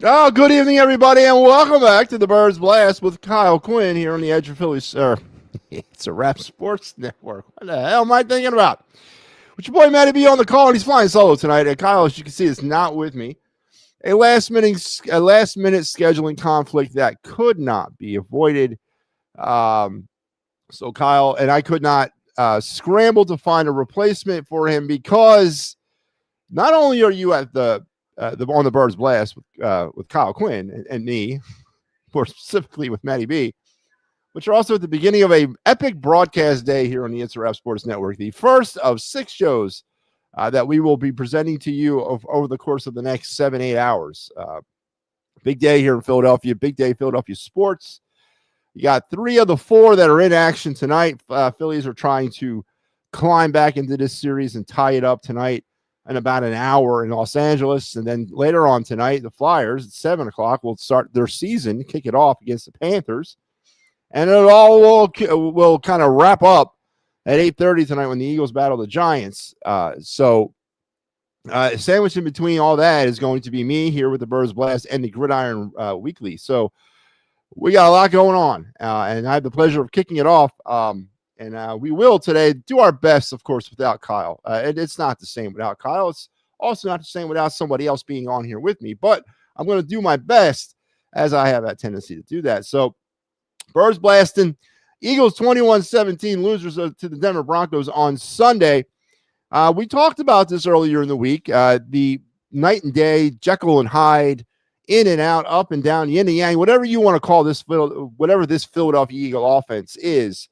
Oh, good evening, everybody, and welcome back to the Birds Blast with Kyle Quinn here on the Edge of Philly. Sir, it's a Rap Sports Network. What the hell am I thinking about? With your boy Matty B on the call, and he's flying solo tonight. And Kyle, as you can see, is not with me. A last minute scheduling conflict that could not be avoided. Um, so Kyle and I could not scramble to find a replacement for him because not only are you at the on the Birds Blast with Kyle Quinn and me, more specifically with Matty B, but you're also at the beginning of a epic broadcast day here on the It's a Rap Sports Network, the first of 6 shows that we will be presenting to you over the course of the next 7-8 hours. Big day here in Philadelphia, big day Philadelphia sports. You got 3 of the 4 that are in action tonight. Phillies are trying to climb back into this series and tie it up tonight in about an hour in Los Angeles. And then later on tonight, the Flyers at 7 o'clock will start their season, kick it off against the Panthers. And it all will kind of wrap up at 8:30 tonight when the Eagles battle the Giants. Sandwiched in between all that is going to be me here with the Birds Blast and the Gridiron Weekly. So we got a lot going on, and I have the pleasure of kicking it off. We will today do our best, of course, without Kyle. It's not the same without Kyle. It's also not the same without somebody else being on here with me. But I'm going to do my best, as I have that tendency to do that. So, Birds blasting. Eagles 21-17 losers to the Denver Broncos on Sunday. We talked about this earlier in the week. The night and day, Jekyll and Hyde, in and out, up and down, yin and yang, whatever you want to call this, whatever this Philadelphia Eagle offense is,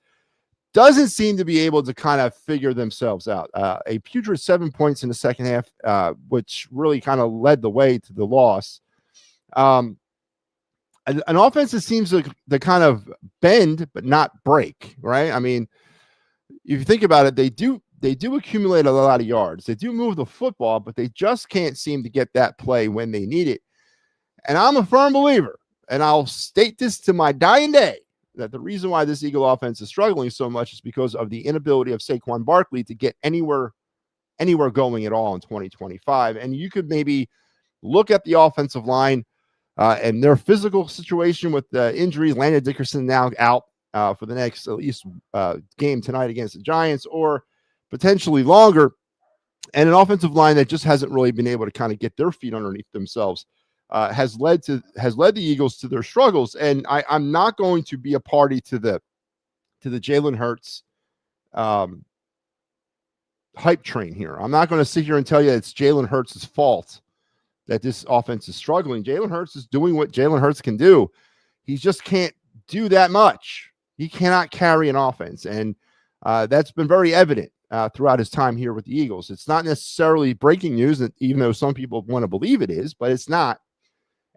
doesn't seem to be able to kind of figure themselves out. A putrid 7 points in the second half, which really kind of led the way to the loss. An offense that seems to kind of bend but not break, right? I mean, if you think about it, they do accumulate a lot of yards. They do move the football, but they just can't seem to get that play when they need it. And I'm a firm believer, and I'll state this to my dying day, that the reason why this Eagle offense is struggling so much is because of the inability of Saquon Barkley to get anywhere going at all in 2025. And you could maybe look at the offensive line and their physical situation with the injuries. Landon Dickerson now out for the next at least game tonight against the Giants, or potentially longer, and an offensive line that just hasn't really been able to kind of get their feet underneath themselves. Has led the Eagles to their struggles, and I'm not going to be a party to the Jalen Hurts hype train here. I'm not going to sit here and tell you it's Jalen Hurts' fault that this offense is struggling. Jalen Hurts is doing what Jalen Hurts can do. He just can't do that much. He cannot carry an offense, and that's been very evident throughout his time here with the Eagles. It's not necessarily breaking news, even though some people want to believe it is, but it's not.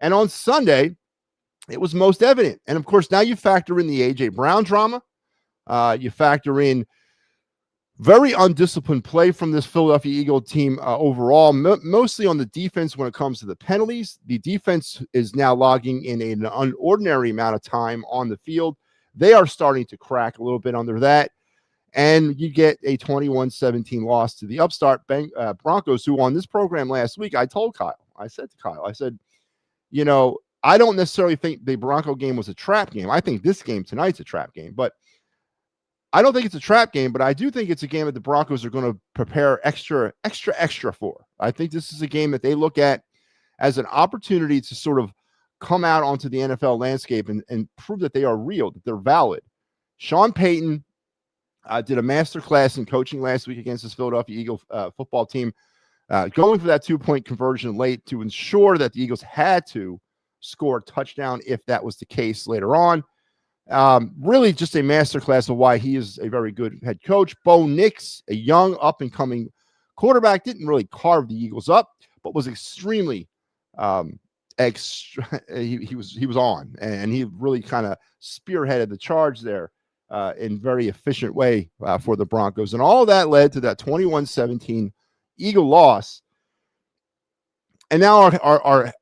And on Sunday, it was most evident. And, of course, now you factor in the A.J. Brown drama. You factor in very undisciplined play from this Philadelphia Eagle team overall, mostly on the defense when it comes to the penalties. The defense is now logging in an unordinary amount of time on the field. They are starting to crack a little bit under that. And you get a 21-17 loss to the upstart Broncos, who on this program last week, I said to Kyle, you know, I don't necessarily think the Bronco game was a trap game. I think this game tonight's a trap game, but I don't think it's a trap game, but I do think it's a game that the Broncos are going to prepare extra for. I think this is a game that they look at as an opportunity to sort of come out onto the NFL landscape and prove that they are real, that they're valid. Sean Payton did a masterclass in coaching last week against this Philadelphia Eagle football team, going for that 2-point conversion late to ensure that the Eagles had to score a touchdown if that was the case later on. Really just a masterclass of why he is a very good head coach. Bo Nix, a young up-and-coming quarterback, didn't really carve the Eagles up, but was extremely he was on, and he really kind of spearheaded the charge there in very efficient way for the Broncos. And all of that led to that 21-17 Eagle loss. And now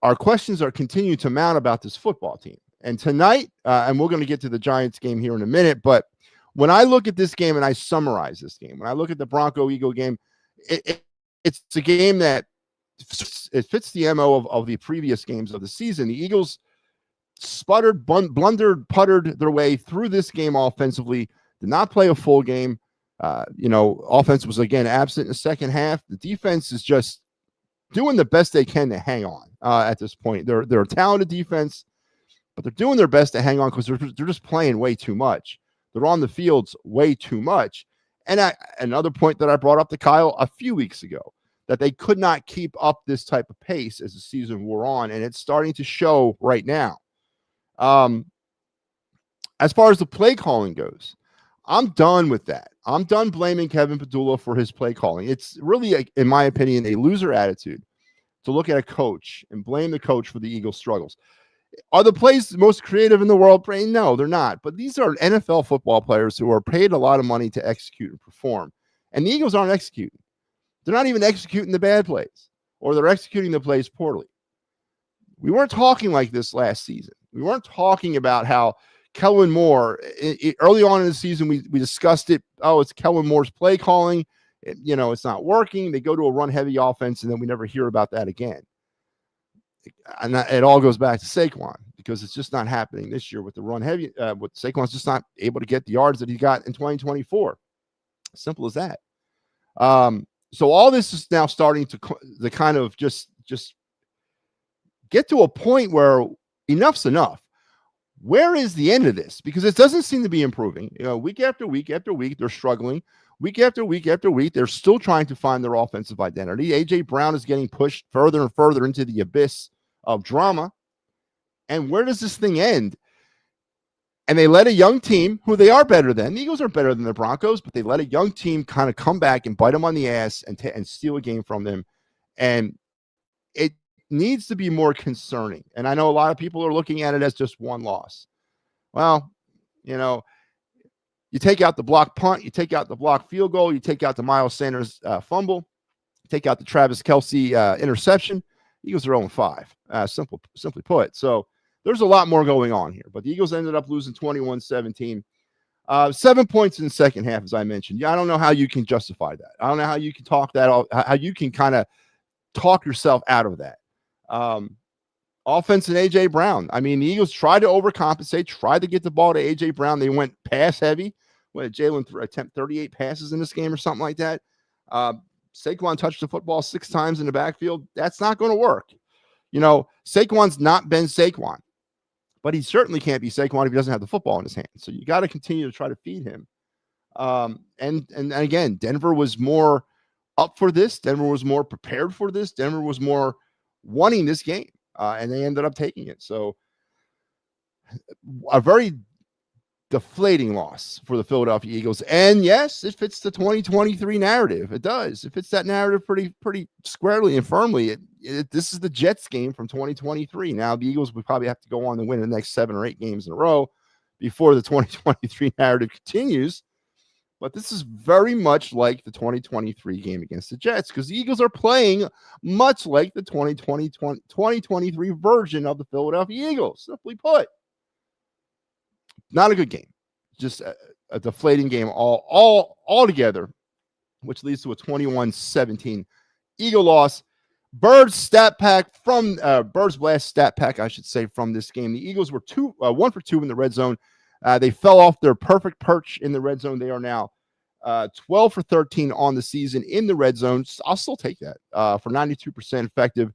our questions are continuing to mount about this football team. And tonight, and we're going to get to the Giants game here in a minute, but when I look at this game and I summarize this game, when I look at the Bronco-Eagle game, it's a game that it fits the MO of the previous games of the season. The Eagles sputtered, blundered, puttered their way through this game offensively, did not play a full game. Offense was again absent in the second half. The defense is just doing the best they can to hang on at this point. They're a talented defense, but they're doing their best to hang on because they're just playing way too much. They're on the fields way too much. And another point that I brought up to Kyle a few weeks ago, that they could not keep up this type of pace as the season wore on, and it's starting to show right now. As far as the play calling goes, I'm done with that. I'm done blaming Kevin Padula for his play calling. It's really, in my opinion, a loser attitude to look at a coach and blame the coach for the Eagles' struggles. Are the plays the most creative in the world? No, they're not. But these are NFL football players who are paid a lot of money to execute and perform. And the Eagles aren't executing. They're not even executing the bad plays, or they're executing the plays poorly. We weren't talking like this last season. We weren't talking about how Kellen Moore, early on in the season, we discussed it. Oh, it's Kellen Moore's play calling. It's not working. They go to a run-heavy offense, and then we never hear about that again. And it all goes back to Saquon, because it's just not happening this year with the run-heavy. With Saquon's just not able to get the yards that he got in 2024. Simple as that. So all this is now starting to kind of just get to a point where enough's enough. Where is the end of this? Because it doesn't seem to be improving. Week after week after week, they're struggling. Week after week after week, they're still trying to find their offensive identity. A.J. Brown is getting pushed further and further into the abyss of drama. And where does this thing end? And they let a young team, who they are better than, the Eagles are better than the Broncos, but they let a young team kind of come back and bite them on the ass and steal a game from them. And it needs to be more concerning. And I know a lot of people are looking at it as just one loss. Well, you take out the block punt, you take out the block field goal, you take out the Miles Sanders fumble, you take out the Travis Kelce interception, Eagles are 0-5, simply put. So there's a lot more going on here. But the Eagles ended up losing 21-17. 7 points in the second half, as I mentioned. I don't know how you can justify that. I don't know how you can talk that, how you can kind of talk yourself out of that. Offense and A.J. Brown. I mean, the Eagles tried to overcompensate, tried to get the ball to A.J. Brown. They went pass heavy. What did Jalen attempt 38 passes in this game or something like that? Saquon touched the football 6 times in the backfield. That's not going to work. Saquon's not been Saquon, but he certainly can't be Saquon if he doesn't have the football in his hands. So you got to continue to try to feed him. And again, Denver was more up for this. Denver was more prepared for this. Denver was more wanting this game, and they ended up taking it. So a very deflating loss for the Philadelphia Eagles. And yes, it fits the 2023 narrative. It does. It fits that narrative pretty squarely and firmly. This is the Jets game from 2023. Now the Eagles would probably have to go on to win the next 7 or 8 games in a row before the 2023 narrative continues. But this is very much like the 2023 game against the Jets, because the Eagles are playing much like the 2023 version of the Philadelphia Eagles. Simply put, not a good game, just a deflating game all together, which leads to a 21-17 Eagle loss. Bird's last stat pack, I should say, from this game. The Eagles were 1 for 2 in the red zone. They fell off their perfect perch in the red zone. They are now 12 for 13 on the season in the red zone. I'll still take that for 92% effective.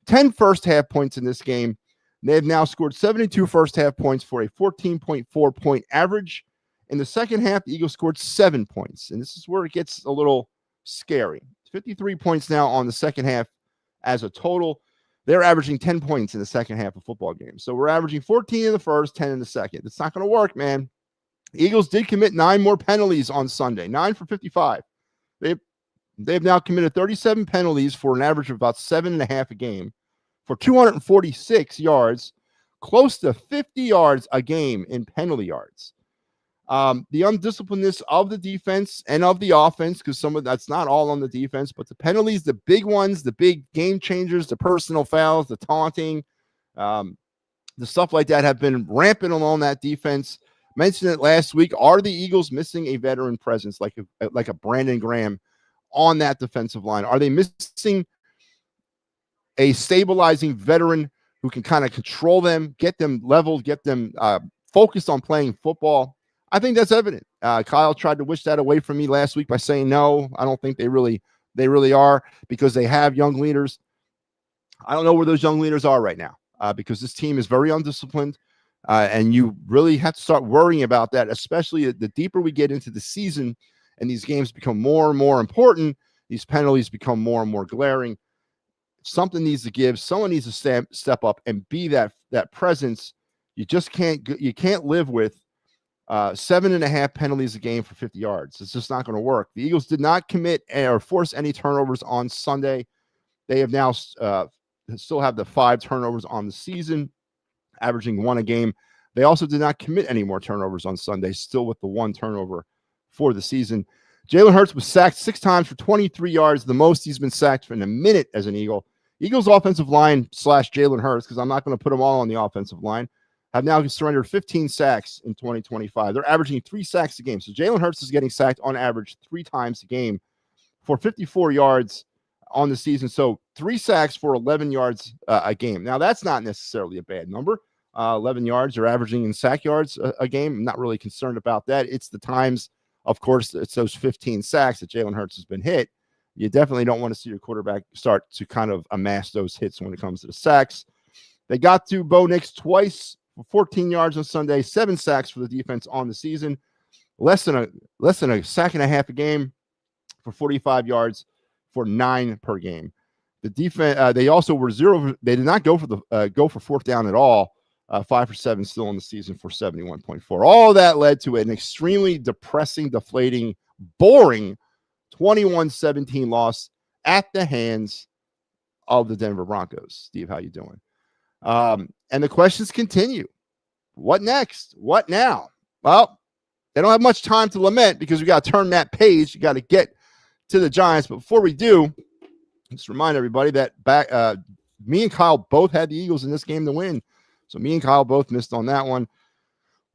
10 first half points in this game. They have now scored 72 first half points for a 14.4 point average. In the second half, the Eagles scored 7 points. And this is where it gets a little scary. 53 points now on the second half as a total. They're averaging 10 points in the second half of football games. So we're averaging 14 in the first, 10 in the second. It's not going to work, man. The Eagles did commit 9 more penalties on Sunday, 9 for 55. They've now committed 37 penalties for an average of about 7.5 a game for 246 yards, close to 50 yards a game in penalty yards. The undisciplinedness of the defense and of the offense, because some of that's not all on the defense, but the penalties, the big ones, the big game changers, the personal fouls, the taunting, the stuff like that have been rampant along that defense. Mentioned it last week. Are the Eagles missing a veteran presence like a Brandon Graham on that defensive line? Are they missing a stabilizing veteran who can kind of control them, get them leveled, get them focused on playing football. I think that's evident. Kyle tried to wish that away from me last week by saying, no, I don't think they really are, because they have young leaders. I don't know where those young leaders are right now, because this team is very undisciplined. And you really have to start worrying about that, especially the deeper we get into the season and these games become more and more important. These penalties become more and more glaring. Something needs to give. Someone needs to step up and be that presence. You just can't live with 7.5 penalties a game for 50 yards. It's just not going to work. The Eagles did not commit or force any turnovers on Sunday. They have now still have the 5 turnovers on the season, averaging 1 a game. They also did not commit any more turnovers on Sunday, still with the 1 turnover for the season. Jalen Hurts was sacked 6 times for 23 yards, the most he's been sacked in a minute as an Eagle. Eagles offensive line / Jalen Hurts, because I'm not going to put them all on the offensive line, have now surrendered 15 sacks in 2025. They're averaging 3 sacks a game. So Jalen Hurts is getting sacked on average 3 times a game for 54 yards on the season. So 3 sacks for 11 yards a game. Now, that's not necessarily a bad number. 11 yards are averaging in sack yards a game. I'm not really concerned about that. It's the times, of course, it's those 15 sacks that Jalen Hurts has been hit. You definitely don't want to see your quarterback start to kind of amass those hits when it comes to the sacks. They got to Bo Nix twice for 14 yards on Sunday, 7 sacks for the defense on the season, less than a sack and a half a game for 45 yards for 9 per game. The defense, they also were 0. They did not go for the go for 4th down at all. 5 for 7 still in the season for 71.4. All that led to an extremely depressing, deflating, boring 21-17 loss at the hands of the Denver Broncos. Steve, how you doing? And the questions continue. What next? What now? Well, they don't have much time to lament because we got to turn that page. You got to get to the Giants. But before we do, just remind everybody that me and Kyle both had the Eagles in this game to win. So me and Kyle both missed on that one.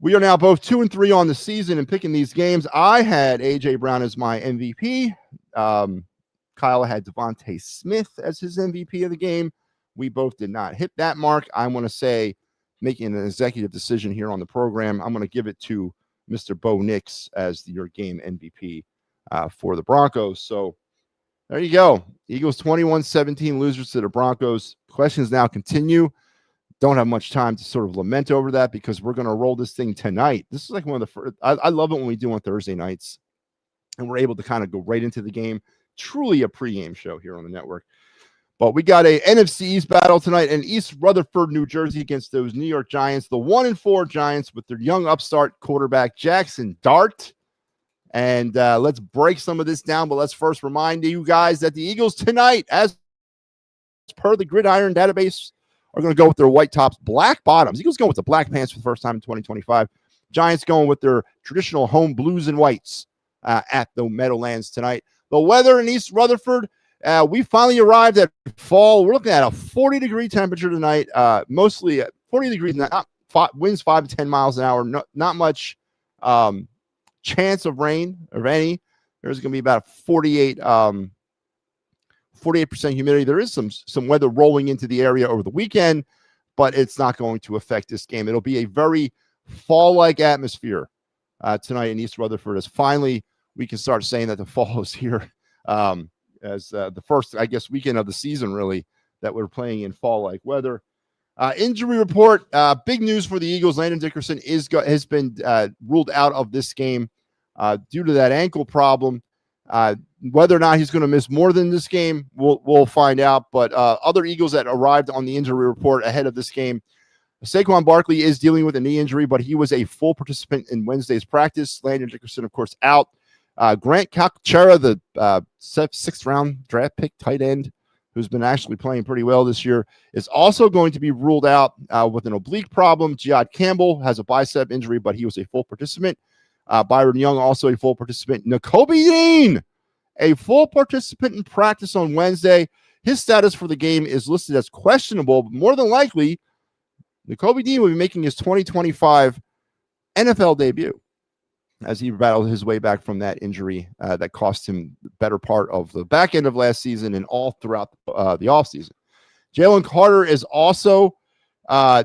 We are now both 2-3 on the season and picking these games. I had A.J. Brown as my MVP. Kyle had Devontae Smith as his MVP of the game. We both did not hit that mark. I'm going to say, making an executive decision here on the program, I'm going to give it to Mr. Bo Nix as your game MVP for the Broncos. So there you go. Eagles 21-17 losers to the Broncos. Questions now continue. Don't have much time to sort of lament over that because we're going to roll this thing tonight. This is like one of the first. I love it when we do on Thursday nights and we're able to kind of go right into the game. Truly a pregame show here on the network. But we got a NFC East battle tonight in East Rutherford, New Jersey against those New York Giants, the 1-4 Giants with their young upstart quarterback, Jackson Dart. And let's break some of this down. But let's first remind you guys that the Eagles tonight, as per the Gridiron database, are going to go with their white tops, black bottoms. Eagles going with the black pants for the first time in 2025. Giants going with their traditional home blues and whites at the Meadowlands tonight. The weather in East Rutherford, we finally arrived at fall. We're looking at a 40-degree temperature tonight, mostly 40 degrees, winds 5 to 10 miles an hour. Not much chance of rain or any. There's going to be about 48% humidity. There is some weather rolling into the area over the weekend, but it's not going to affect this game. It'll be a very fall-like atmosphere tonight in East Rutherford, as finally we can start saying that the fall is here, as the first, I guess, weekend of the season, really, that we're playing in fall-like weather. Injury report, big news for the Eagles. Landon Dickerson has been ruled out of this game due to that ankle problem. Whether or not he's going to miss more than this game, we'll find out. But other Eagles that arrived on the injury report ahead of this game, Saquon Barkley is dealing with a knee injury, but he was a full participant in Wednesday's practice. Landon Dickerson, of course, out. Grant Calcaterra, the 6th-round draft pick tight end, who's been actually playing pretty well this year, is also going to be ruled out with an oblique problem. Jihad Campbell has a bicep injury, but he was a full participant. Byron Young, also a full participant. Nakobe Dean, a full participant in practice on Wednesday. His status for the game is listed as questionable, but more than likely, Nakobe Dean will be making his 2025 NFL debut as he battled his way back from that injury that cost him the better part of the back end of last season and all throughout the offseason. Jalen Carter is also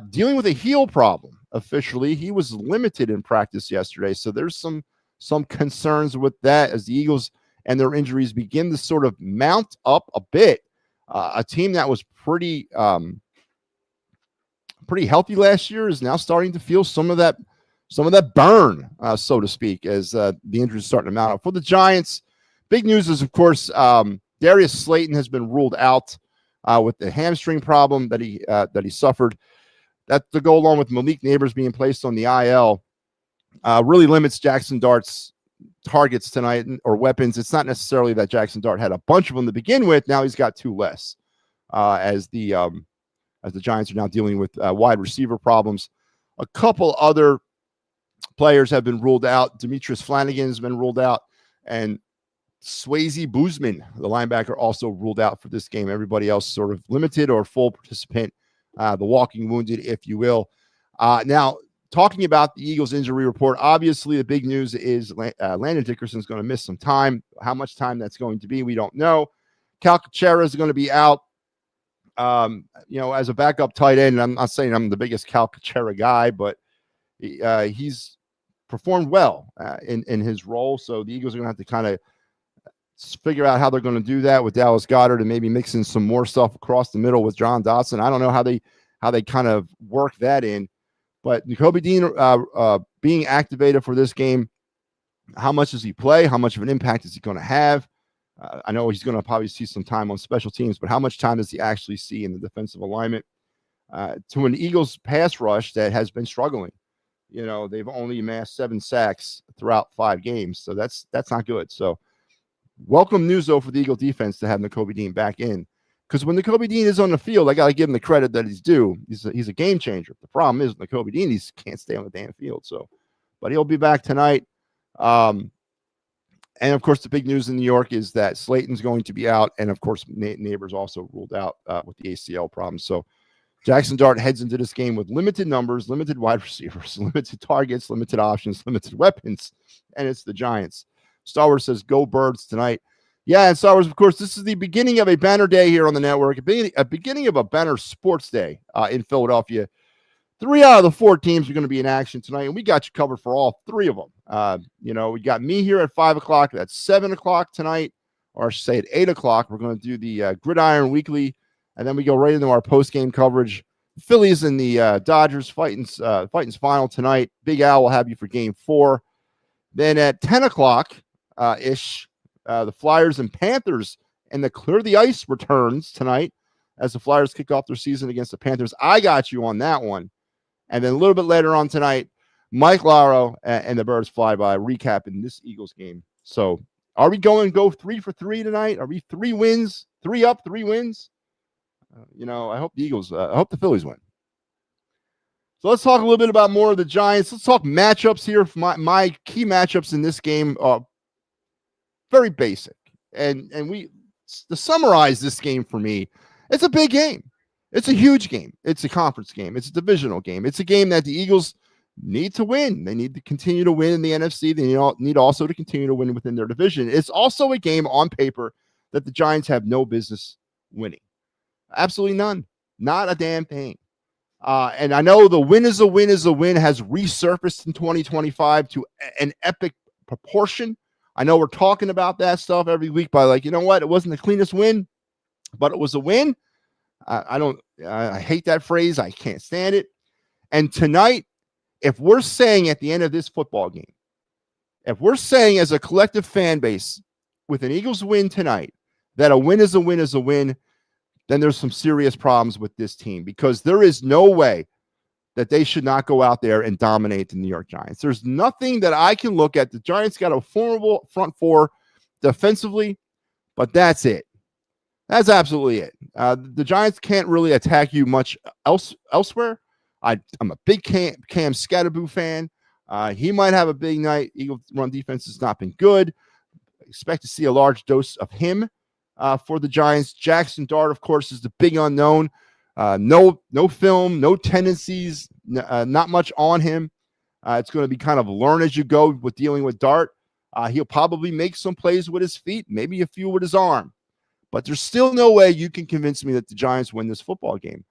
dealing with a heel problem. Officially, he was limited in practice yesterday, so there's some concerns with that as the Eagles and their injuries begin to sort of mount up a bit. A team that was pretty healthy last year is now starting to feel some of that burn, so to speak, as the injuries starting to mount up. For the Giants, big news is, of course, Darius Slayton has been ruled out with the hamstring problem that he suffered. That to go along with Malik Neighbors being placed on the IL really limits Jackson Dart's targets tonight or weapons. It's not necessarily that Jackson Dart had a bunch of them to begin with. Now he's got two less as the Giants are now dealing with wide receiver problems. A couple other players have been ruled out. Demetrius Flanagan has been ruled out, and Swayze Boozman, the linebacker, also ruled out for this game. Everybody else sort of limited or full participant, the walking wounded, if you will. Now, talking about the Eagles injury report, obviously the big news is Landon Dickerson is going to miss some time. How much time that's going to be, we don't know. Cal Kuchera is going to be out. As a backup tight end, and I'm not saying I'm the biggest Cal Kuchera guy, but he's performed well in his role. So the Eagles are going to have to kind of figure out how they're going to do that with Dallas Goedert and maybe mix in some more stuff across the middle with John Dotson. I don't know how they kind of work that in, but Nakobe Dean being activated for this game, how much does he play? How much of an impact is he going to have? I know he's going to probably see some time on special teams, but how much time does he actually see in the defensive alignment to an Eagles pass rush that has been struggling? They've only amassed 7 sacks throughout 5 games, so that's not good. So welcome news, though, for the Eagle defense to have Nakobe Dean back in, because when Nakobe Dean is on the field, I got to give him the credit that he's due. He's a game changer. The problem is Nakobe Dean, he can't stay on the damn field. So, but he'll be back tonight. And, of course, the big news in New York is that Slayton's going to be out. And, of course, Neighbors also ruled out with the ACL problem. So Jackson Dart heads into this game with limited numbers, limited wide receivers, limited targets, limited options, limited weapons. And it's the Giants. Star Wars says, go Birds tonight. Yeah, and Star Wars, of course, this is the beginning of a banner day here on the network, a beginning of a banner sports day in Philadelphia. 3 out of the 4 teams are going to be in action tonight, and we got you covered for all 3 of them. We got me here at 5 o'clock. That's 7 o'clock tonight, or I should say at 8 o'clock. We're going to do the Gridiron Weekly, and then we go right into our post-game coverage. Phillies and the Dodgers fighting's final tonight. Big Al will have you for Game 4. Then at 10 o'clock ish, the Flyers and Panthers and the Clear the Ice returns tonight as the Flyers kick off their season against the Panthers. I got you on that one. And then a little bit later on tonight, Mike Laro and the Birds fly by recapping this Eagles game. So are we going to go 3 for 3 tonight? Are we 3 wins, 3 up, 3 wins? I hope the Eagles, I hope the Phillies win. So let's talk a little bit about more of the Giants. Let's talk matchups here. My key matchups in this game are very basic. And to summarize this game for me, it's a big game. It's a huge game. It's a conference game. It's a divisional game. It's a game that the Eagles need to win. They need to continue to win in the NFC. They need also to continue to win within their division. It's also a game on paper that the Giants have no business winning. Absolutely none. Not a damn thing. And I know the win is a win has resurfaced in 2025 to an epic proportion. I know we're talking about that stuff every week by it wasn't the cleanest win, but it was a win. I hate that phrase. I can't stand it. And tonight, if we're saying at the end of this football game, if we're saying as a collective fan base with an Eagles win tonight, that a win is a win, then there's some serious problems with this team, because there is no way that they should not go out there and dominate the New York Giants. There's nothing that I can look at. The Giants got a formidable front four defensively, but that's it. That's absolutely it. The Giants can't really attack you much elsewhere. I'm a big Cam Scatterboo fan. He might have a big night. Eagles run defense has not been good. Expect to see a large dose of him for the Giants. Jackson Dart, of course, is the big unknown. No film, no tendencies, not much on him. It's going to be kind of learn as you go with dealing with Dart. He'll probably make some plays with his feet, maybe a few with his arm. But there's still no way you can convince me that the Giants win this football game.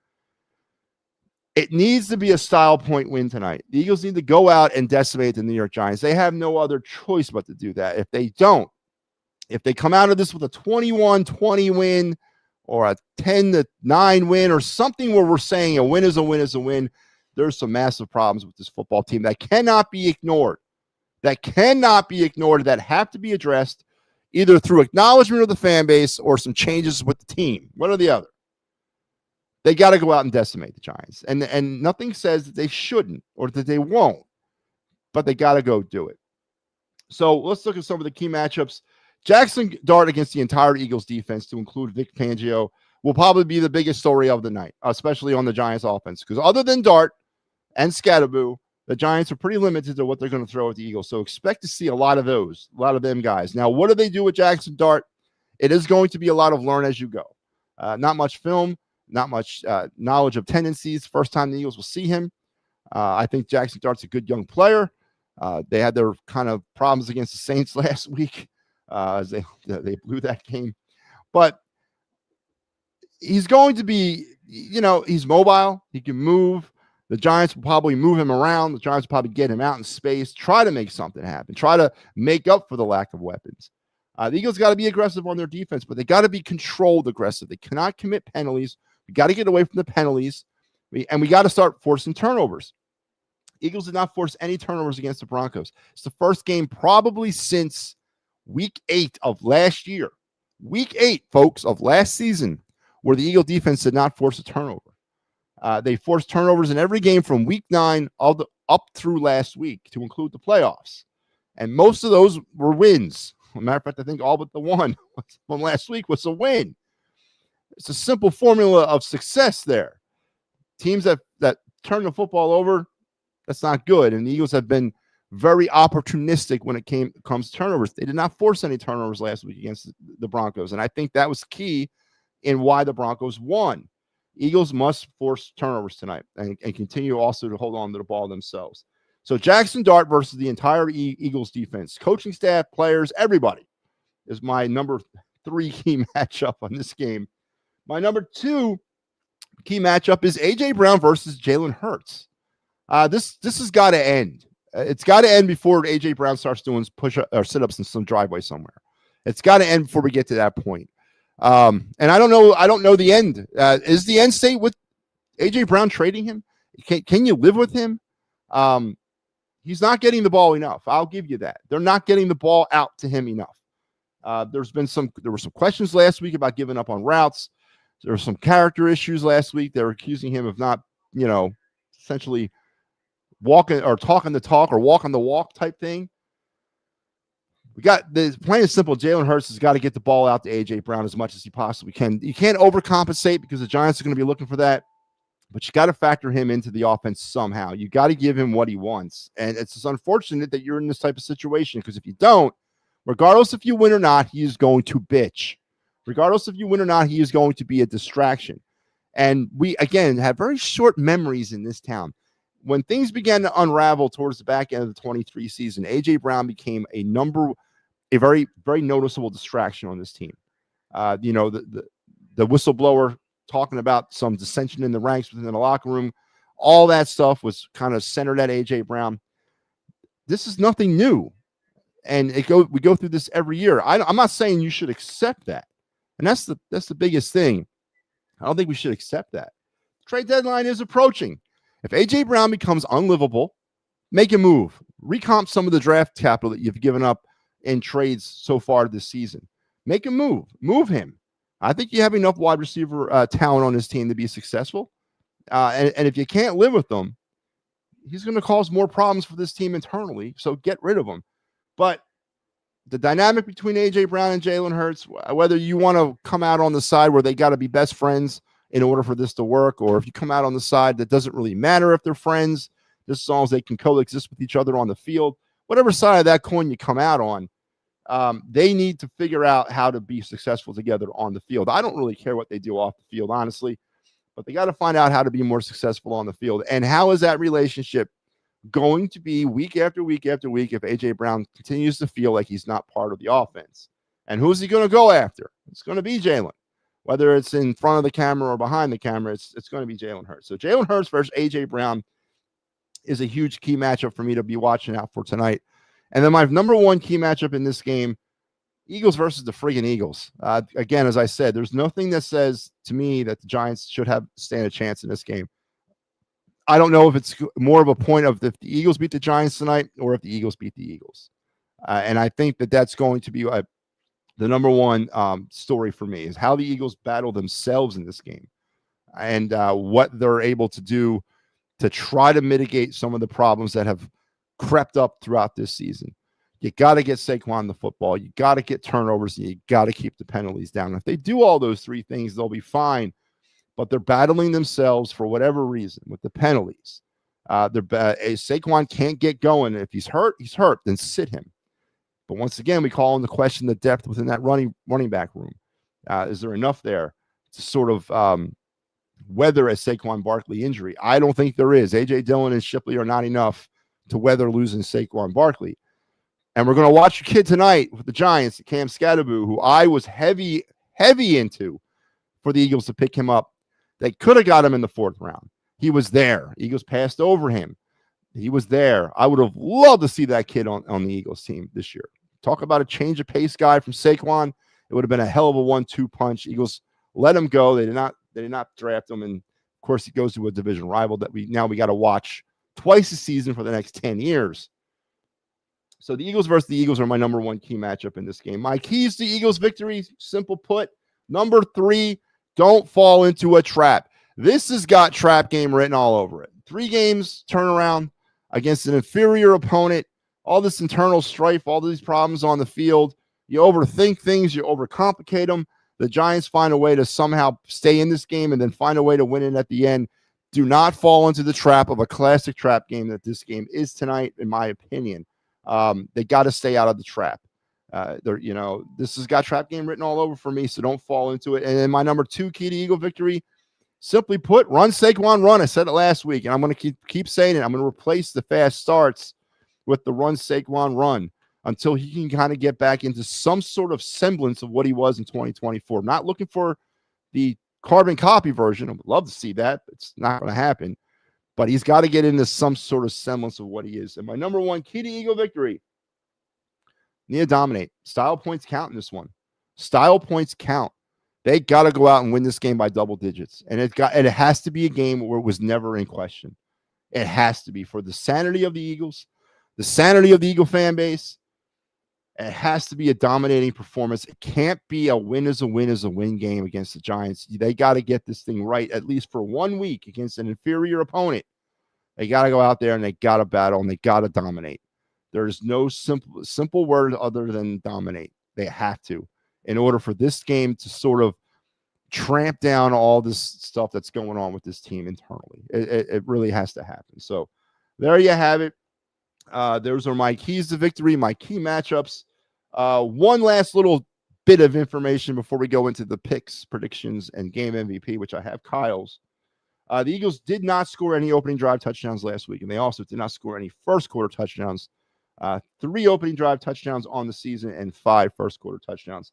It needs to be a style point win tonight. The Eagles need to go out and decimate the New York Giants. They have no other choice but to do that. If they don't, if they come out of this with a 21-20 win or a 10-9 win or something where we're saying a win is a win is a win, there's some massive problems with this football team that cannot be ignored. That have to be addressed either through acknowledgement of the fan base or some changes with the team, one or the other. They got to go out and decimate the Giants. And nothing says that they shouldn't or that they won't, but they got to go do it. So let's look at some of the key matchups. Jackson Dart against the entire Eagles defense, to include Vic Fangio, will probably be the biggest story of the night, especially on the Giants offense. Because other than Dart and Scatterboo, the Giants are pretty limited to what they're going to throw at the Eagles. So expect to see a lot of them guys. Now, what do they do with Jackson Dart? It is going to be a lot of learn as you go. Not much film, not much knowledge of tendencies. First time the Eagles will see him. I think Jackson Dart's a good young player. They had their kind of problems against the Saints last week as they blew that game. But he's going to be, he's mobile. He can move. The Giants will probably move him around. The Giants will probably get him out in space, try to make something happen, try to make up for the lack of weapons. The Eagles got to be aggressive on their defense, but they got to be controlled aggressive. They cannot commit penalties. We got to get away from the penalties, and we got to start forcing turnovers. Eagles did not force any turnovers against the Broncos. It's the first game probably since week 8 of last year. Week 8, folks, of last season, where the Eagle defense did not force a turnover. They forced turnovers in every game from week 9 up through last week, to include the playoffs. And most of those were wins. As a matter of fact, I think all but the one from last week was a win. It's a simple formula of success there. Teams that turn the football over, that's not good. And the Eagles have been very opportunistic when it comes to turnovers. They did not force any turnovers last week against the Broncos. And I think that was key in why the Broncos won. Eagles must force turnovers tonight and continue also to hold on to the ball themselves. So Jackson Dart versus the entire Eagles defense, coaching staff, players, everybody, is my number 3 key matchup on this game. My number 2 key matchup is A.J. Brown versus Jalen Hurts. This has got to end. It's got to end before A.J. Brown starts doing push-up or sit-ups in some driveway somewhere. It's got to end before we get to that point. And I don't know the end. Is the end state with A.J. Brown trading him? Can you live with him? He's not getting the ball enough. I'll give you that. They're not getting the ball out to him enough. There were some questions last week about giving up on routes. There were some character issues last week. They were accusing him of not, essentially walking or talking the talk or walking the walk type thing. We got the plain and simple. Jalen Hurts has got to get the ball out to A.J. Brown as much as he possibly can. You can't overcompensate because the Giants are going to be looking for that, but you got to factor him into the offense somehow. You got to give him what he wants. And it's just unfortunate that you're in this type of situation, because if you don't, regardless if you win or not, he is going to bitch. Regardless if you win or not, he is going to be a distraction. And we, again, have very short memories in this town. When things began to unravel towards the back end of the 23 season, A.J. Brown became a very, very noticeable distraction on this team. The whistleblower talking about some dissension in the ranks within the locker room, all that stuff was kind of centered at A.J. Brown. This is nothing new. And we go through this every year. I'm not saying you should accept that. And that's the biggest thing. I don't think we should accept that. Trade deadline is approaching. If A.J. Brown becomes unlivable, make a move. Recomp some of the draft capital that you've given up in trades so far this season. Make a move. Move him. I think you have enough wide receiver talent on this team to be successful. And if you can't live with them, he's going to cause more problems for this team internally. So get rid of him. But the dynamic between A.J. Brown and Jalen Hurts, whether you want to come out on the side where they got to be best friends in order for this to work, or if you come out on the side that doesn't really matter if they're friends, just as long as they can coexist with each other on the field, whatever side of that coin you come out on, they need to figure out how to be successful together on the field. I don't really care what they do off the field, honestly, but they got to find out how to be more successful on the field. And how is that relationship going to be week after week after week if A.J. Brown continues to feel like he's not part of the offense? And who's he going to go after? It's going to be Jalen. Whether it's in front of the camera or behind the camera, it's going to be Jalen Hurts. So Jalen Hurts versus A.J. Brown is a huge key matchup for me to be watching out for tonight. And then my number one key matchup in this game, Eagles versus the friggin' Eagles. Again, as I said, there's nothing that says to me that the Giants should stand a chance in this game. I don't know if it's more of a point of if the Eagles beat the Giants tonight or if the Eagles beat the Eagles. And I think that that's going to be the number one story for me is how the Eagles battle themselves in this game and what they're able to do to try to mitigate some of the problems that have crept up throughout this season. You got to get Saquon the football. You got to get turnovers, and you got to keep the penalties down. If they do all those three things, they'll be fine. But they're battling themselves for whatever reason with the penalties. Saquon can't get going. If he's hurt, then sit him. But once again, we call into question the depth within that running back room. Is there enough there to sort of weather a Saquon Barkley injury? I don't think there is. A.J. Dillon and Shipley are not enough to weather losing Saquon Barkley. And we're going to watch a kid tonight with the Giants, Cam Skattebo, who I was heavy into for the Eagles to pick him up. They could have got him in the fourth round. He was there. Eagles passed over him. He was there. I would have loved to see that kid on the Eagles team this year. Talk about a change of pace guy from Saquon. It would have been a hell of a 1-2 punch. Eagles let him go. They did not draft him. And of course, he goes to a division rival that we got to watch twice a season for the next 10 years. So the Eagles versus the Eagles are my number one key matchup in this game. My keys to Eagles victory, simple put. Number 3, don't fall into a trap. This has got trap game written all over it. 3 games turnaround against an inferior opponent, all this internal strife, all these problems on the field. You overthink things, you overcomplicate them. The Giants find a way to somehow stay in this game and then find a way to win it at the end. Do not fall into the trap of a classic trap game that this game is tonight, in my opinion. They got to stay out of the trap. This has got trap game written all over for me, so don't fall into it. And then my number 2 key to Eagle victory, simply put, run Saquon run. I said it last week, and I'm going to keep saying it. I'm going to replace the fast starts with the run Saquon run until he can kind of get back into some sort of semblance of what he was in 2024. I'm not looking for the carbon copy version. I would love to see that. It's not going to happen. But he's got to get into some sort of semblance of what he is. And my number 1 key to Eagle victory, need to dominate. Style points count in this one. Style points count. They got to go out and win this game by double digits. And it has to be a game where it was never in question. It has to be for the sanity of the Eagles, the sanity of the Eagle fan base. It has to be a dominating performance. It can't be a win is a win game against the Giants. They got to get this thing right, at least for 1 week against an inferior opponent. They got to go out there and they got to battle and they got to dominate. There's no simple word other than dominate. They have to, in order for this game to sort of tramp down all this stuff that's going on with this team internally. It really has to happen. So there you have it. Those are my keys to victory, my key matchups. One last little bit of information before we go into the picks, predictions, and game MVP, which I have Kyle's. The Eagles did not score any opening drive touchdowns last week, and they also did not score any first quarter touchdowns. 3 opening drive touchdowns on the season and 5 first quarter touchdowns.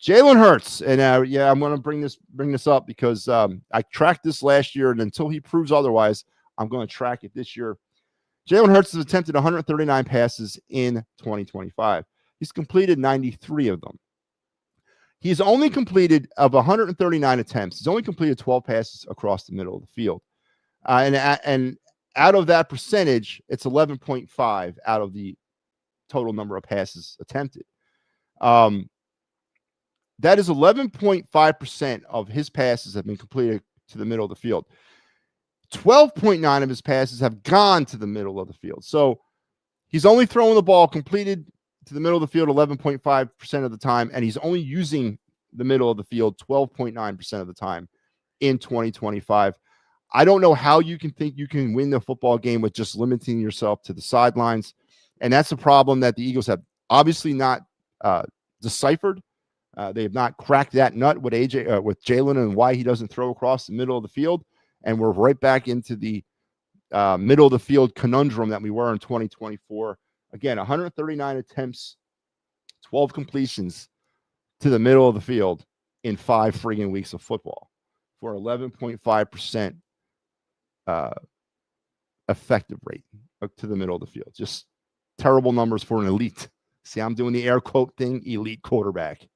Jalen Hurts, and I'm going to bring this up because I tracked this last year, and until he proves otherwise, I'm going to track it this year. Jalen Hurts has attempted 139 passes in 2025. He's completed 93 of them. He's only completed, of 139 attempts, he's only completed 12 passes across the middle of the field. And out of that percentage, it's 11.5 out of the total number of passes attempted. That is 11.5% of his passes have been completed to the middle of the field. 12.9 of his passes have gone to the middle of the field. So he's only throwing the ball completed to the middle of the field 11.5% of the time, and he's only using the middle of the field 12.9% of the time in 2025. I don't know how you can think you can win the football game with just limiting yourself to the sidelines, and that's a problem that the Eagles have obviously not deciphered. They have not cracked that nut with Jalen and why he doesn't throw across the middle of the field. And we're right back into the middle of the field conundrum that we were in 2024. Again, 139 attempts, 12 completions. to the middle of the field in 5 friggin' weeks of football for 11.5% effective rate to the middle of the field. Just terrible numbers for an elite. See, I'm doing the air quote thing, elite quarterback.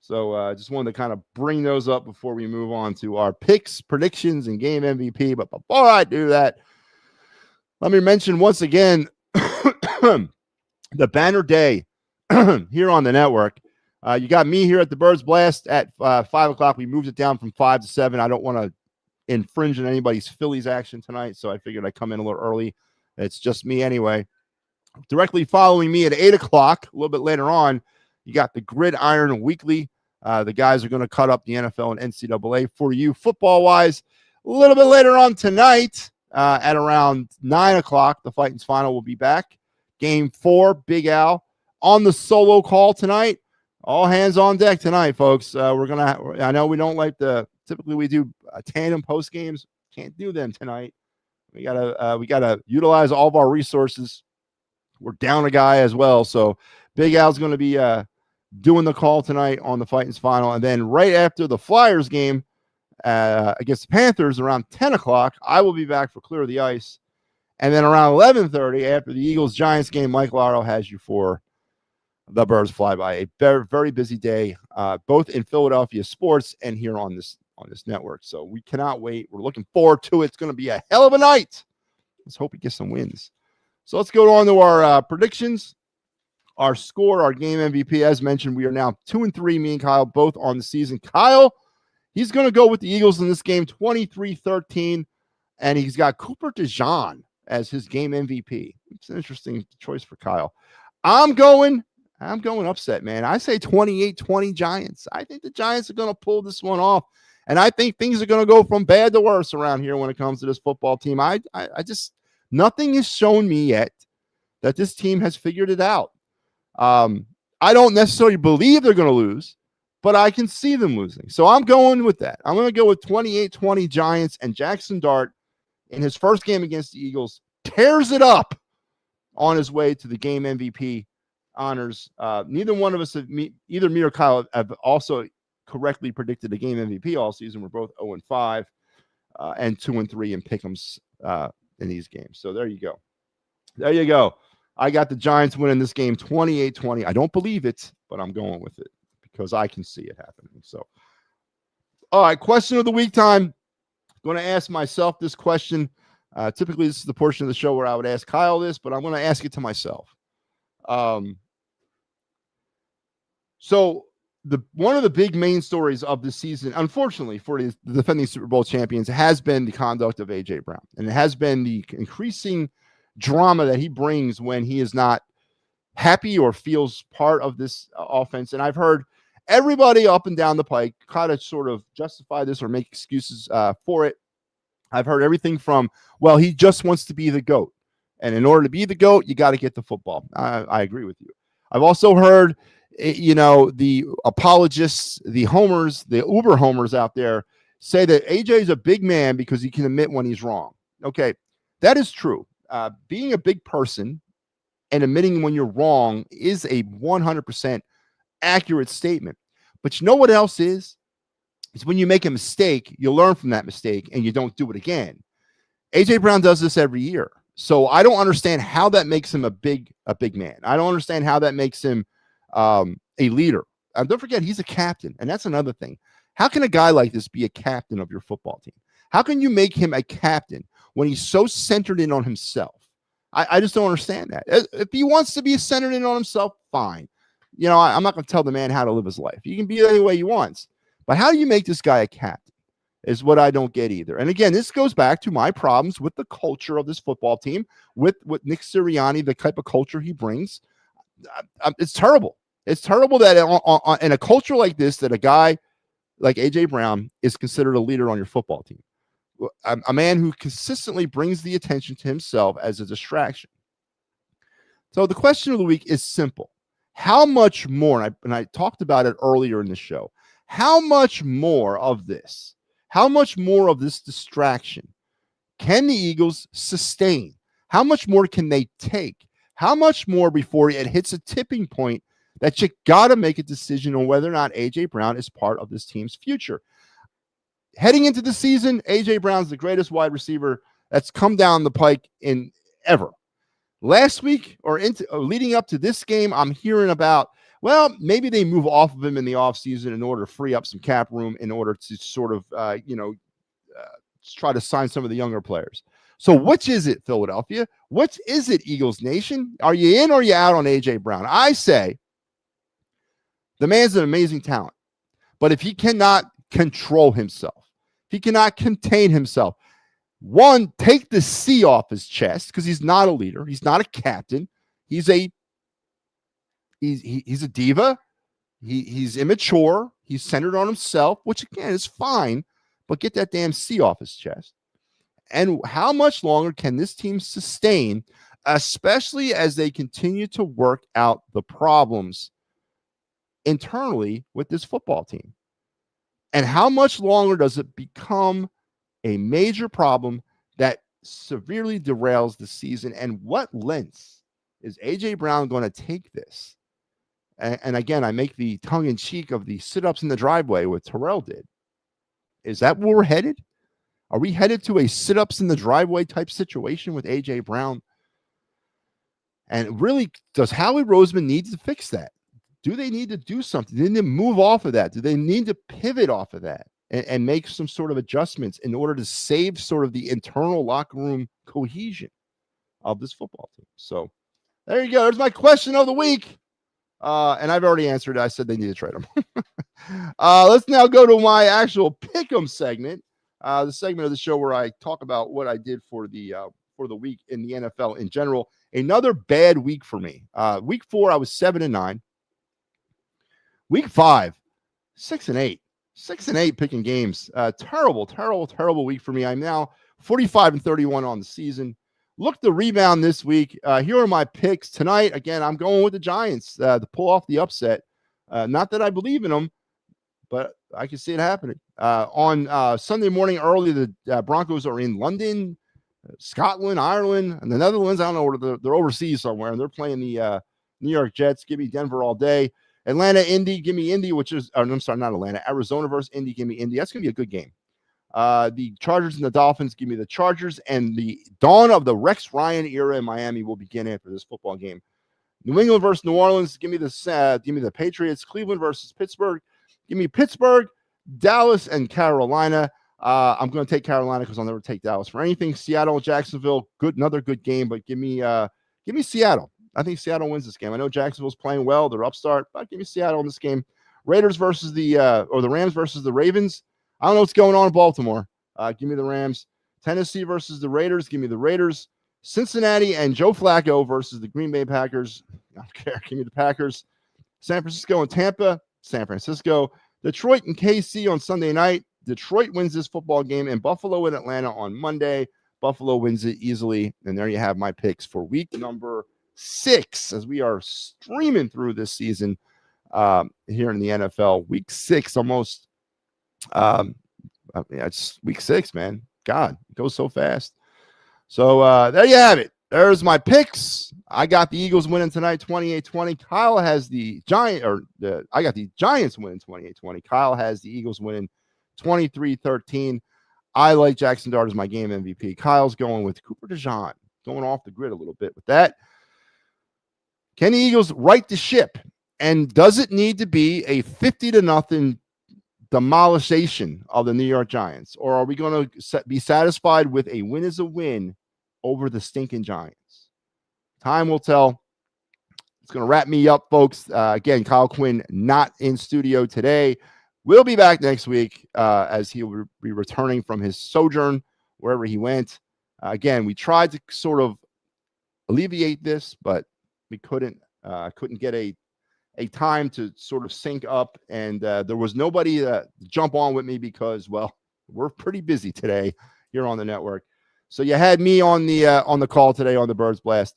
So just wanted to kind of bring those up before we move on to our picks, predictions, and game MVP. But before I do that, let me mention once again the banner day here on the network. You got me here at the Birds Blast at 5 o'clock. We moved it down from 5 to 7. I don't want to infringe on anybody's Phillies action tonight, so I figured I'd come in a little early. It's just me anyway. Directly following me at 8 o'clock, a little bit later on, you got the Gridiron Weekly. The guys are going to cut up the NFL and NCAA for you football-wise. A little bit later on tonight at around 9 o'clock, the Fightins Final will be back. Game 4, Big Al on the solo call tonight. All hands on deck tonight, folks. I know we don't like typically we do tandem post games. Can't do them tonight. We gotta utilize all of our resources. We're down a guy as well. So Big Al's going to be doing the call tonight on the Fightins Final. And then right after the Flyers game against the Panthers around 10 o'clock, I will be back for Clear the Ice. And then around 11:30 after the Eagles-Giants game, Mike Laro has you for the Birds Flyby. A very, very busy day, both in Philadelphia sports and here on this network. So we cannot wait. We're looking forward to it. It's going to be a hell of a night. Let's hope we get some wins. So let's go on to our predictions, our score, our game MVP. As mentioned, we are now 2-3, me and Kyle, both on the season. Kyle, he's going to go with the Eagles in this game, 23-13, and he's got Cooper DeJean as his game MVP. It's an interesting choice for Kyle. I'm going upset, man. I say 28-20 Giants. I think the Giants are going to pull this one off, and I think things are going to go from bad to worse around here when it comes to this football team. I just nothing has shown me yet that this team has figured it out. I don't necessarily believe they're going to lose, but I can see them losing. So I'm going with that. I'm going to go with 28-20 Giants, and Jackson Dart in his first game against the Eagles tears it up on his way to the game MVP honors. Neither one of us, either me or Kyle, have also correctly predicted the game MVP all season. We're both 0-5 and 2-3 in pick'ems in these games. So there you go. There you go. I got the Giants winning this game 28-20. I don't believe it, but I'm going with it because I can see it happening. So, all right, question of the week time. I'm going to ask myself this question. Typically, this is the portion of the show where I would ask Kyle this, but I'm going to ask it to myself. So one of the big main stories of the season, unfortunately, for the defending Super Bowl champions has been the conduct of A.J. Brown. And it has been the increasing drama that he brings when he is not happy or feels part of this offense. And I've heard everybody up and down the pike kind of sort of justify this or make excuses for it. I've heard everything from, well, he just wants to be the GOAT. And in order to be the GOAT, you got to get the football. I agree with you. I've also heard, the apologists, the homers, the uber homers out there say that AJ is a big man because he can admit when he's wrong. Okay, that is true. Being a big person and admitting when you're wrong is a 100% accurate statement. But you know what else is? It's when you make a mistake, you learn from that mistake and you don't do it again. AJ Brown does this every year. So I don't understand how that makes him a big man. I don't understand how that makes him a leader. Don't forget, he's a captain. And that's another thing. How can a guy like this be a captain of your football team? How can you make him a captain when he's so centered in on himself? I just don't understand that. If he wants to be centered in on himself, fine. I'm not going to tell the man how to live his life. He can be any way he wants. But how do you make this guy a captain is what I don't get either. And again, this goes back to my problems with the culture of this football team, with Nick Sirianni, the type of culture he brings. It's terrible. It's terrible that in a culture like this, that a guy like A.J. Brown is considered a leader on your football team. A man who consistently brings the attention to himself as a distraction. So the question of the week is simple. How much more, and I talked about it earlier in the show, how much more of this distraction can the Eagles sustain? How much more can they take? How much more before it hits a tipping point that you got to make a decision on whether or not A.J. Brown is part of this team's future. Heading into the season, A.J. Brown's the greatest wide receiver that's come down the pike in ever. Last week or leading up to this game, I'm hearing about, well, maybe they move off of him in the offseason in order to free up some cap room in order to sort of, try to sign some of the younger players. So which is it, Philadelphia? Which is it, Eagles Nation? Are you in or are you out on A.J. Brown? I say the man's an amazing talent, but if he cannot control himself, if he cannot contain himself, one, take the C off his chest because he's not a leader. He's not a captain. He's a diva. He's immature. He's centered on himself, which again is fine, but get that damn C off his chest. And how much longer can this team sustain, especially as they continue to work out the problems internally with this football team? And how much longer does it become a major problem that severely derails the season? And what lengths is A.J. Brown going to take this? And again, I make the tongue-in-cheek of the sit-ups in the driveway what Terrell did. Is that where we're headed? Are we headed to a sit-ups in the driveway type situation with A.J. Brown? And really, does Howie Roseman need to fix that? Do they need to do something? Do they need to move off of that? Do they need to pivot off of that and make some sort of adjustments in order to save sort of the internal locker room cohesion of this football team? So there you go. There's my question of the week. And I've already answered it. I said they need to trade him. Let's now go to my actual pick'em segment, the segment of the show where I talk about what I did for the week in the NFL in general. Another bad week for me. Week 4, I was 7-9. Week 5, 6-8. 6-8 picking games. Terrible week for me. I'm now 45-31 on the season. Look to rebound this week. Here are my picks tonight. Again, I'm going with the Giants to pull off the upset. Not that I believe in them, but I can see it happening. On Sunday morning early, the Broncos are in London, Scotland, Ireland, and the Netherlands. I don't know where they're overseas somewhere, and they're playing the New York Jets. Give me Denver all day. Atlanta, Indy. Give me Indy, I'm sorry, not Atlanta. Arizona versus Indy. Give me Indy. That's going to be a good game. The Chargers and the Dolphins, give me the Chargers, and the dawn of the Rex Ryan era in Miami will begin after this football game. New England versus New Orleans, give me the Patriots. Cleveland versus Pittsburgh, give me Pittsburgh. Dallas and Carolina. I'm going to take Carolina because I'll never take Dallas for anything. Seattle, Jacksonville, another good game, but give me Seattle. I think Seattle wins this game. I know Jacksonville's playing well; they're upstart, but give me Seattle in this game. Raiders versus the Rams versus the Ravens. I don't know what's going on in Baltimore. Give me the Rams. Tennessee versus the Raiders. Give me the Raiders. Cincinnati and Joe Flacco versus the Green Bay Packers. I don't care. Give me the Packers. San Francisco and Tampa. San Francisco. Detroit and KC on Sunday night. Detroit wins this football game. And Buffalo and Atlanta on Monday. Buffalo wins it easily. And there you have my picks for week number 6 as we are streaming through this season here in the NFL. Week 6 almost. It's week 6, man. God, it goes so fast. So there you have it. There's my picks. I got the Eagles winning tonight, 28-20. Kyle has the I got the Giants winning 28-20. Kyle has the Eagles winning 23-13. I like Jackson Dart as my game MVP. Kyle's going with Cooper DeJean, going off the grid a little bit with that. Can the Eagles right the ship? And does it need to be a 50-0 demolishation of the New York Giants? Or are we going to be satisfied with a win is a win over the stinking Giants? Time will tell. It's going to wrap me up, folks. Again, Kyle Quinn not in studio today. We'll be back next week as he will be returning from his sojourn wherever he went. Again, we tried to sort of alleviate this, but we couldn't get a time to sort of sync up, and there was nobody to jump on with me because, well, we're pretty busy today here on the network. So you had me on the call today on the Birds Blast.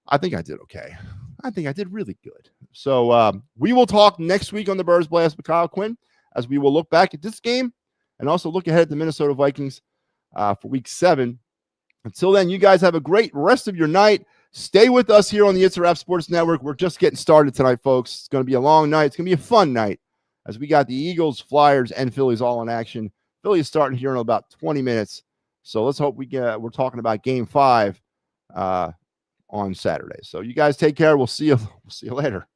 I think I did okay. I think I did really good. So we will talk next week on the Birds Blast with Kyle Quinn as we will look back at this game and also look ahead at the Minnesota Vikings for week 7. Until then, you guys have a great rest of your night. Stay with us here on the It's a Wrap Sports Network. We're just getting started tonight, folks. It's going to be a long night. It's going to be a fun night as we got the Eagles, Flyers, and Phillies all in action. Phillies starting here in about 20 minutes. So let's hope we're talking about Game 5 on Saturday. So you guys take care. We'll see you later.